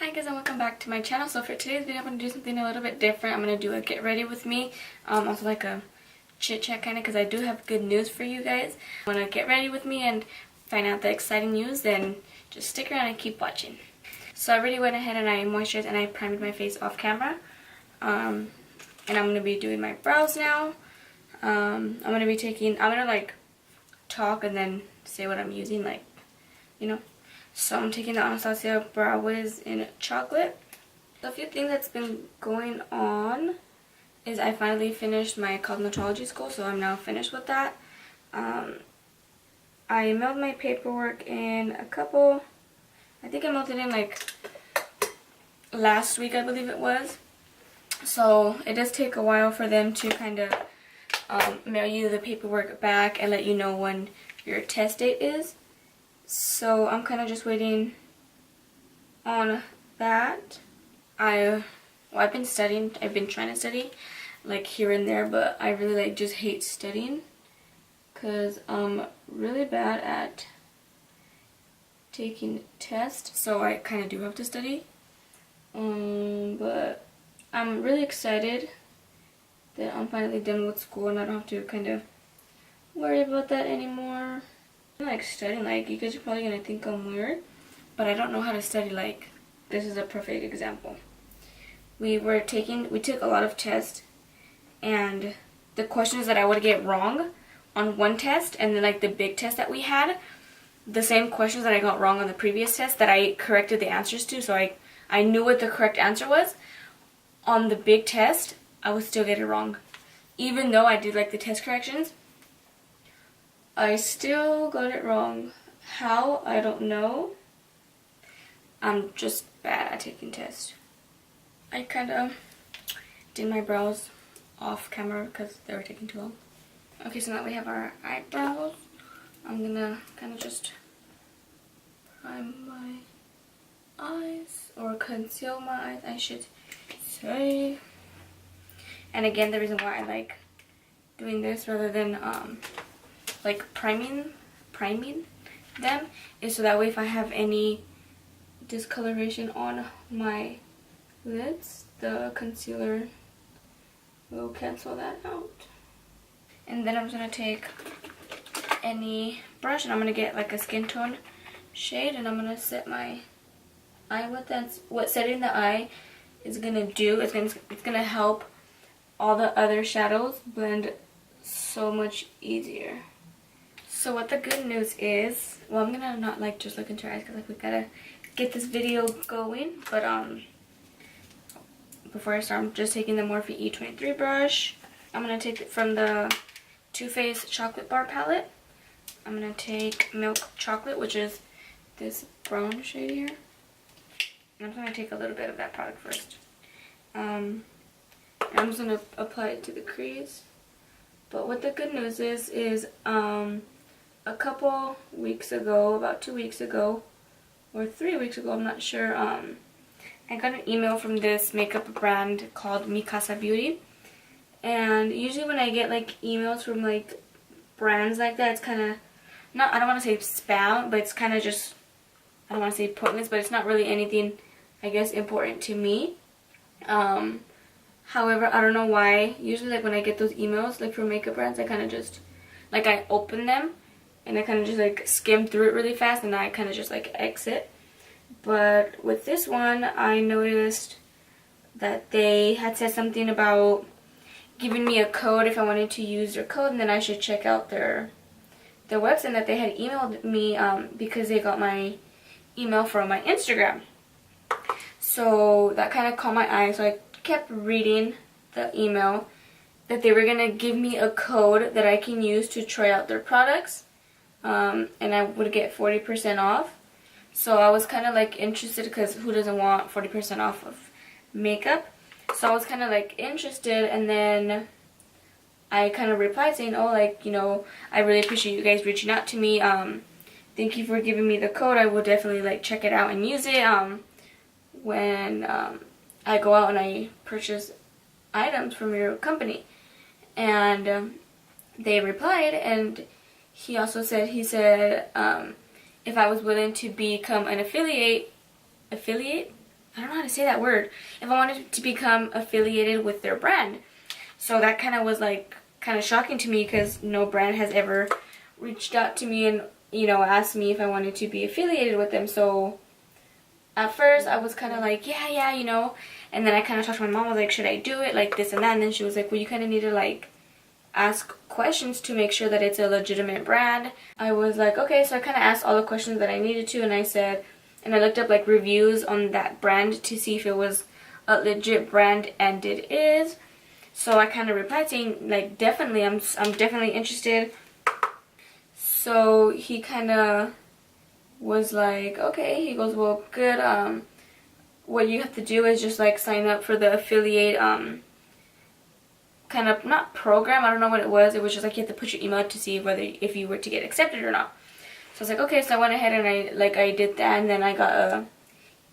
Hi guys and welcome back to my channel. So for today's video I'm going to do something a little bit different. I'm going to do a get ready with me, also like a chit chat kind of, because I do have good news for you guys. Want to get ready with me and find out the exciting news, then just stick around and keep watching. So I already went ahead and I moisturized and I primed my face off camera, and I'm going to be doing my brows now. I'm going to like talk and then say what I'm using, like, you know. So I'm taking the Anastasia Brow Wiz in chocolate. A few things that's been going on is I finally finished my cosmetology school, so I'm now finished with that. I mailed my paperwork in I think I mailed it in like last week, I believe it was. So it does take a while for them to kind of mail you the paperwork back and let you know when your test date is. So I'm kind of just waiting on that. I've been studying. I've been trying to study like here and there, but I really just hate studying because I'm really bad at taking tests, so I kind of do have to study. But I'm really excited that I'm finally done with school and I don't have to kind of worry about that anymore. Like studying, like, you guys are probably gonna think I'm weird, but I don't know how to study. Like, this is a perfect example. We took a lot of tests, and the questions that I would get wrong on one test, and then like the big test that we had, the same questions that I got wrong on the previous test that I corrected the answers to, so I knew what the correct answer was. On the big test, I would still get it wrong. Even though I did like the test corrections, I still got it wrong. How? I don't know. I'm just bad at taking tests. I kind of did my brows off camera because they were taking too long. Okay, so now we have our eyebrows. I'm gonna kind of just prime my eyes, or conceal my eyes, I should say. And again, the reason why I like doing this rather than like priming them is so that way if I have any discoloration on my lids, the concealer will cancel that out. And then I'm just gonna take any brush and I'm gonna get like a skin tone shade and I'm gonna set my eye with that. What setting the eye is gonna do is it's gonna help all the other shadows blend so much easier. So what the good news is, well, I'm gonna not like just look into your eyes because like we gotta get this video going, but before I start, I'm just taking the Morphe E23 brush. I'm gonna take it from the Too Faced Chocolate Bar palette. I'm gonna take Milk Chocolate, which is this brown shade here. And I'm gonna take a little bit of that product first. I'm just gonna apply it to the crease. But what the good news is a couple weeks ago, about 2 weeks ago, or 3 weeks ago, I'm not sure, I got an email from this makeup brand called Mi Casa Beauty. And usually when I get like emails from like brands like that, it's kind of, I don't want to say spam, but it's kind of just, I don't want to say pointless, but it's not really anything, I guess, important to me. However, I don't know why, usually like when I get those emails like from makeup brands, I kind of just, like, I open them and I kind of just like skim through it really fast and then I kind of just like exit. But with this one, I noticed that they had said something about giving me a code if I wanted to use their code, and then I should check out their website, and that they had emailed me because they got my email from my Instagram. So that kind of caught my eye, so I kept reading the email that they were going to give me a code that I can use to try out their products, and I would get 40% off. So I was kind of like interested, because who doesn't want 40% off of makeup? So I was kind of like interested, and then I kind of replied saying, oh, like, you know, I really appreciate you guys reaching out to me. Thank you for giving me the code. I will definitely like check it out and use it when I go out and I purchase items from your company. And they replied, and he also said, if I was willing to become an affiliate, I don't know how to say that word, if I wanted to become affiliated with their brand. So that kind of was like kind of shocking to me because no brand has ever reached out to me and, you know, asked me if I wanted to be affiliated with them. So at first I was kind of like, yeah, you know, and then I kind of talked to my mom. I was like, should I do it, like this and that? And then she was like, well, you kind of need to like ask questions to make sure that it's a legitimate brand. I was like, okay. So I kind of asked all the questions that I needed to, and I said, and I looked up like reviews on that brand to see if it was a legit brand, and it is. So I kind of replied saying like, definitely, I'm definitely interested. So he kind of was like, okay. He goes, well, good. What you have to do is just like sign up for the affiliate kind of, not program, I don't know what it was. It was just like you have to put your email to see whether if you were to get accepted or not. So I was like, okay. So I went ahead and I did that, and then I got a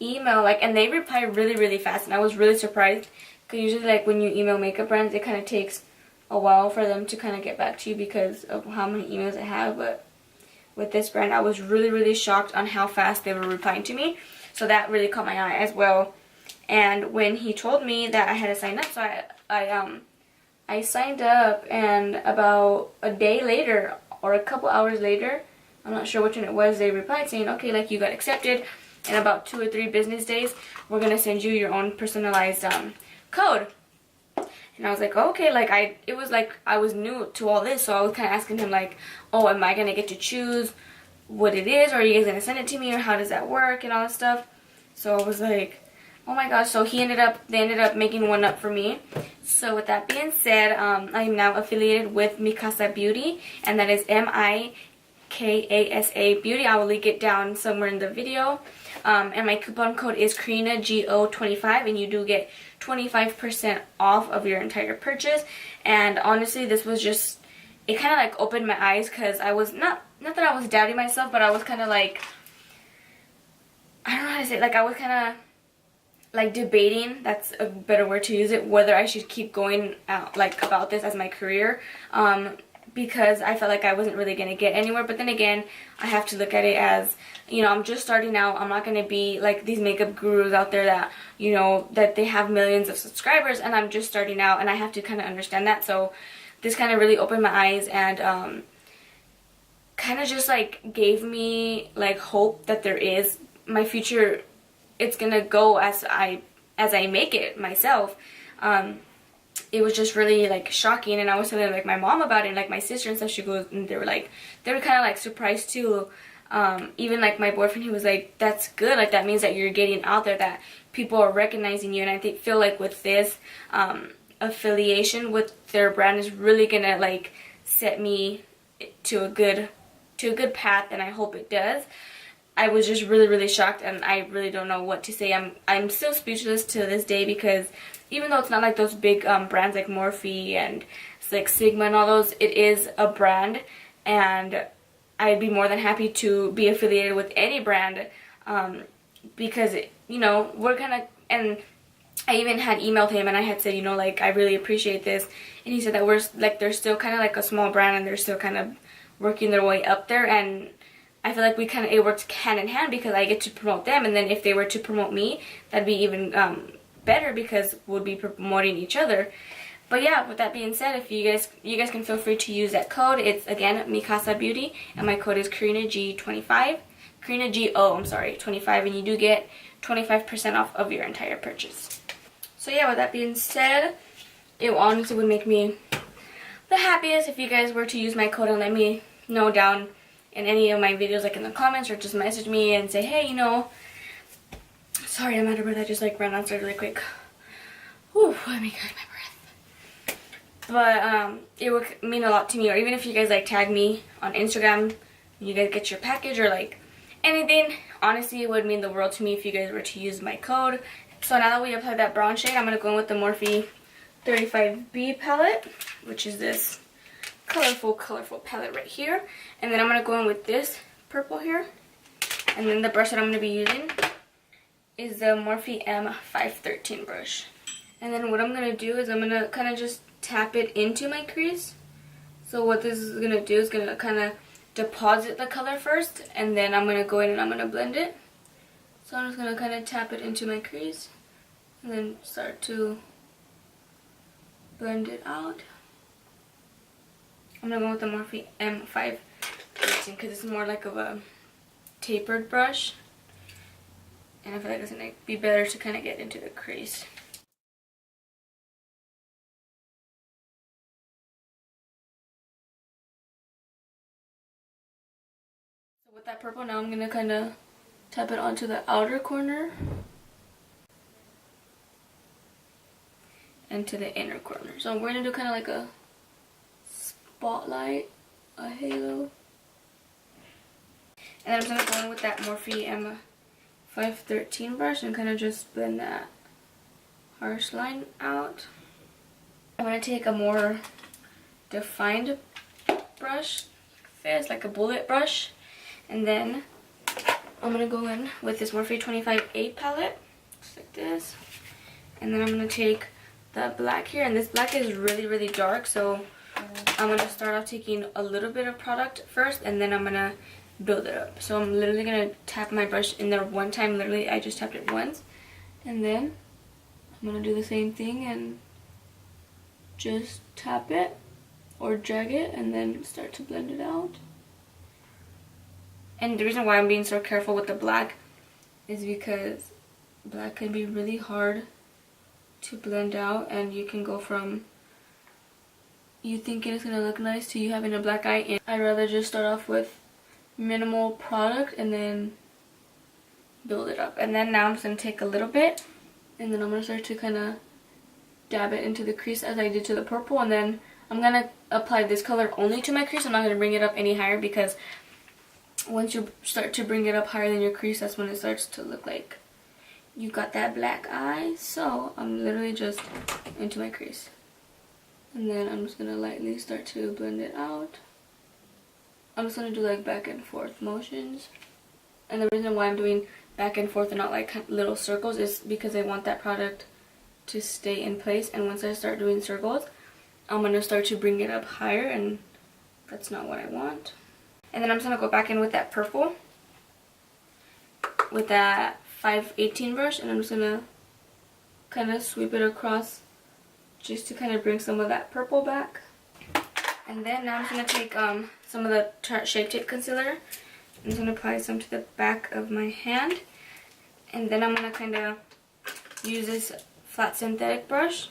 email, like, and they reply really fast, and I was really surprised because usually like when you email makeup brands, it kind of takes a while for them to kind of get back to you because of how many emails I have. But with this brand, I was really shocked on how fast they were replying to me. So that really caught my eye as well. And when he told me that I had to sign up, so I signed up, and about a day later or a couple hours later, I'm not sure which one it was, they replied saying, okay, like, you got accepted. In about 2 or 3 business days, we're gonna send you your own personalized code. And I was like, okay, like it was like I was new to all this, so I was kind of asking him like, oh, am I gonna get to choose what it is, or are you guys gonna send it to me, or how does that work, and all that stuff. So I was like, oh my gosh. So they ended up making one up for me. So with that being said, I am now affiliated with Mikasa Beauty, and that is MIKASA Beauty. I will link it down somewhere in the video. And my coupon code is Karina GO25, and you do get 25% off of your entire purchase. And honestly, this was just, it kind of like opened my eyes, because I was not that I was doubting myself, but I was kind of like, I don't know how to say it, like I was kind of like debating, that's a better word to use it, whether I should keep going out like about this as my career, because I felt like I wasn't really going to get anywhere. But then again, I have to look at it as, you know, I'm just starting out. I'm not going to be like these makeup gurus out there that, you know, that they have millions of subscribers, and I'm just starting out, and I have to kind of understand that. So this kind of really opened my eyes, and kind of just like gave me like hope that there is my future. It's gonna go as I make it myself. It was just really like shocking, and I was telling like my mom about it, and like my sister and stuff. She goes, and they were kind of like surprised too. Even like my boyfriend, he was like, that's good, like that means that you're getting out there, that people are recognizing you. And I feel like with this affiliation with their brand is really gonna like set me to a good path, and I hope it does. I was just really shocked, and I really don't know what to say. I'm still speechless to this day, because even though it's not like those big brands like Morphe and like Sigma and all those, it is a brand, and I'd be more than happy to be affiliated with any brand, because you know, we're kind of, and I even had emailed him, and I had said, you know, like, I really appreciate this, and he said that we're like, they're still kind of like a small brand, and they're still kind of working their way up there. And I feel like it works hand in hand, because I get to promote them, and then if they were to promote me, that'd be even better, because we'll be promoting each other. But yeah, with that being said, if you guys can feel free to use that code. It's again Mikasa Beauty, and my code is Karina G25, Karina GO, I'm sorry, 25, and you do get 25% off of your entire purchase. So yeah, with that being said, it honestly would make me the happiest if you guys were to use my code and let me know down in any of my videos, like in the comments, or just message me and say, hey, you know, sorry, I'm out of breath. I just like ran downstairs really quick. Whew, let me catch my breath. But it would mean a lot to me. Or even if you guys like tag me on Instagram, you guys get your package, or like anything, honestly, it would mean the world to me if you guys were to use my code. So now that we applied that brown shade, I'm going to go in with the Morphe 35B palette, which is this colorful palette right here. And then I'm going to go in with this purple here. And then the brush that I'm going to be using is the Morphe M513 brush. And then what I'm going to do is I'm going to kind of just tap it into my crease. So what this is going to do is going to kind of deposit the color first, and then I'm going to go in and I'm going to blend it. So I'm just going to kind of tap it into my crease and then start to blend it out. I'm going to go with the Morphe M5 because it's more like of a tapered brush. And I feel like it's going to be better to kind of get into the crease. So with that purple, now I'm going to kind of tap it onto the outer corner and to the inner corner. So we're going to do kind of like a spotlight, a halo. And then I'm just going to go in with that Morphe M513 brush and kind of just blend that harsh line out. I'm going to take a more defined brush, like this, like a bullet brush, and then I'm going to go in with this Morphe 25A palette, just like this. And then I'm going to take the black here, and this black is really, really dark, so I'm going to start off taking a little bit of product first, and then I'm going to build it up. So I'm literally going to tap my brush in there one time. Literally, I just tapped it once. And then I'm going to do the same thing and just tap it or drag it and then start to blend it out. And the reason why I'm being so careful with the black is because black can be really hard to blend out, and you can go from you thinking it's going to look nice to you having a black eye. And I'd rather just start off with minimal product and then build it up. And then now I'm just going to take a little bit and then I'm going to start to kind of dab it into the crease as I did to the purple, and then I'm going to apply this color only to my crease. I'm not going to bring it up any higher, because once you start to bring it up higher than your crease, that's when it starts to look like you got that black eye. So I'm literally just into my crease, and then I'm just going to lightly start to blend it out. I'm just going to do like back and forth motions. And the reason why I'm doing back and forth and not like little circles is because I want that product to stay in place. And once I start doing circles, I'm going to start to bring it up higher, and that's not what I want. And then I'm just going to go back in with that purple with that 518 brush, and I'm just going to kind of sweep it across just to kind of bring some of that purple back. And then now I'm just going to take some of the Tarte Shape Tape Concealer. I'm just going to apply some to the back of my hand. And then I'm going to kind of use this flat synthetic brush.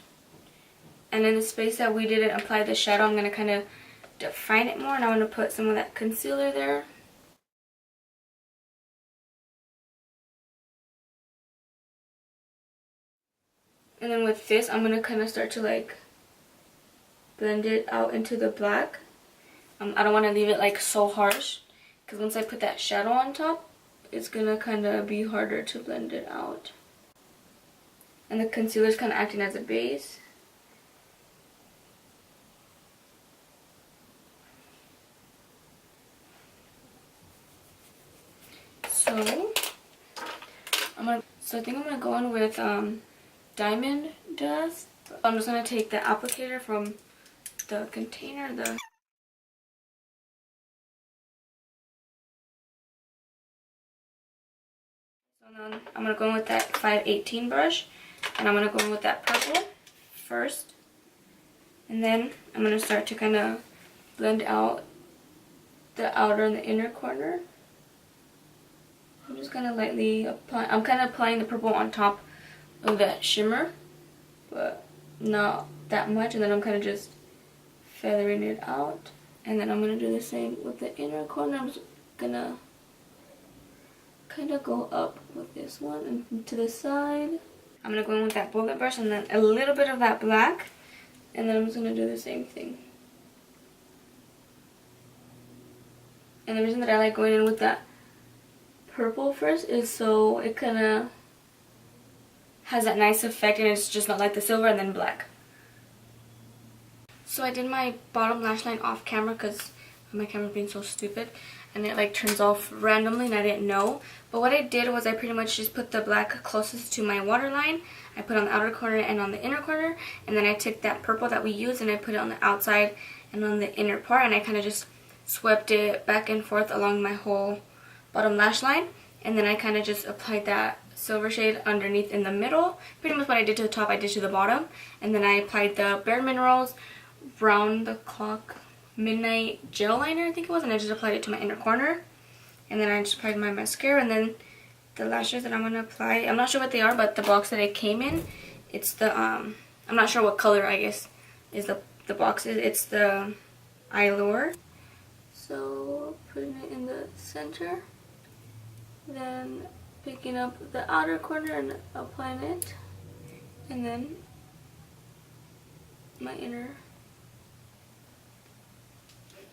And in the space that we didn't apply the shadow, I'm going to kind of define it more. And I want to put some of that concealer there. And then with this, I'm going to kind of start to like blend it out into the black. I don't want to leave it like so harsh, because once I put that shadow on top, it's going to kind of be harder to blend it out. And the concealer is kind of acting as a base. So I think I'm going to go in with Diamond Dust. I'm just going to take the applicator from the container, So then I'm going to go in with that 518 brush, and I'm going to go in with that purple first. And then I'm going to start to kind of blend out the outer and the inner corner. I'm just kind of lightly applying, I'm kind of applying the purple on top of that shimmer, but not that much. And then I'm kind of just feathering it out. And then I'm going to do the same with the inner corner. I'm just going to kind of go up with this one and to the side. I'm going to go in with that bullet brush and then a little bit of that black. And then I'm just going to do the same thing. And the reason that I like going in with that purple first is so it kind of has that nice effect, and it's just not like the silver and then black. So I did my bottom lash line off camera because my camera's being so stupid, and it like turns off randomly and I didn't know. But what I did was I pretty much just put the black closest to my waterline. I put on the outer corner and on the inner corner, and then I took that purple that we used and I put it on the outside and on the inner part, and I kind of just swept it back and forth along my whole bottom lash line. and then I kind of just applied that silver shade underneath in the middle. Pretty much what I did to the top, I did to the bottom. And then I applied the Bare Minerals Round the Clock Midnight Gel Liner, I think it was, and I just applied it to my inner corner. And then I just applied my mascara, and then the lashes that I'm going to apply, I'm not sure what they are, but the box that it came in, it's the, I'm not sure what color, I guess, is the box is. It's the Allure. So, putting it in the center, then picking up the outer corner and applying it, and then my inner.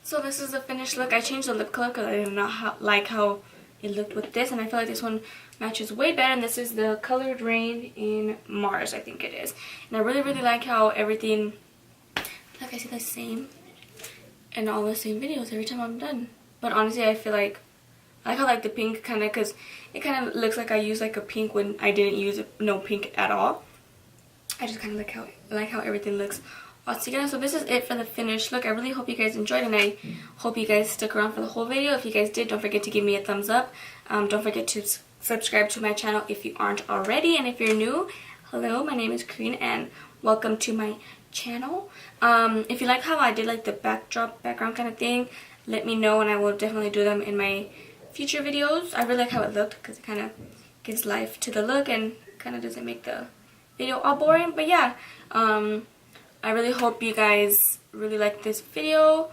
So this is the finished look. I changed the lip color because I did not like how it looked with this, and I feel like this one matches way better. And this is the Colored Rain in Mars, I think it is. And I really, really like how everything, like I see the same in all the same videos every time I'm done. But honestly, I feel like, I like how like the pink kind of, because it kind of looks like I used like a pink when I didn't use no pink at all. I just kind of like how everything looks all together. So this is it for the finished look. I really hope you guys enjoyed, and I hope you guys stuck around for the whole video. If you guys did, don't forget to give me a thumbs up. Don't forget to subscribe to my channel if you aren't already. And if you're new, hello, my name is Karina, and welcome to my channel. If you like how I did like the background kind of thing, let me know, and I will definitely do them in my future videos. I really like how it looked because it kind of gives life to the look and kind of doesn't make the video all boring. But yeah, I really hope you guys really like this video.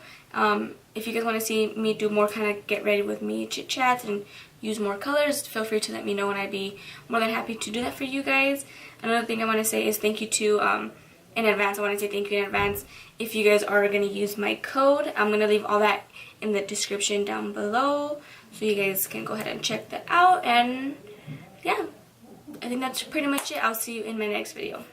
If you guys want to see me do more kind of get ready with me chit chats and use more colors, feel free to let me know, and I'd be more than happy to do that for you guys. Another thing I want to say is thank you to in advance. I want to say thank you in advance if you guys are going to use my code. I'm going to leave all that in the description down below, so you guys can go ahead and check that out. And yeah, I think that's pretty much it. I'll see you in my next video.